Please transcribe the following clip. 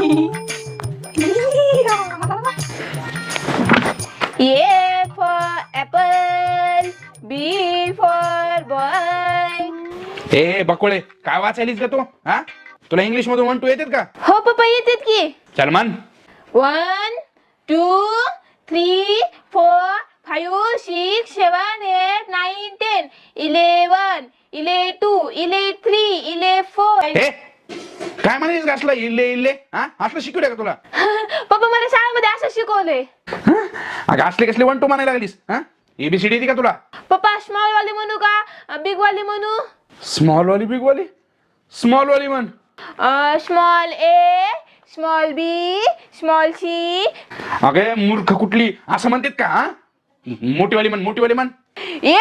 A for apple, B for boy. ए बकोळे, काय वाचायलीस का तू? हा, तुला इंग्लिश मधून 1 2 येतात का? हो पप्पा येतात की. चल मन. 1 2 3 4 5 6 7 8 9 10 11 12 13 14. हे काय म्हणालीस का असलं इल्ले इल्ले? हा, असलं शिकवलंय का तुला? पप्पा मला शाळेमध्ये असं शिकवलंय. अगं असले कसले 1 2 म्हणायला लागलीस? हा, एबीसीडी येते का तुला? पप्पा स्मॉल वाली म्हणू का बिग वाली म्हणू? स्मॉल वाली बिग वाली? स्मॉल वाली म्हण. स्मॉल ए स्मॉल बी स्मॉल सी. अगे मूर्ख कुठली, असं म्हणतात का? हा, मोठी वाली म्हण, मोठी वाली म्हण. ये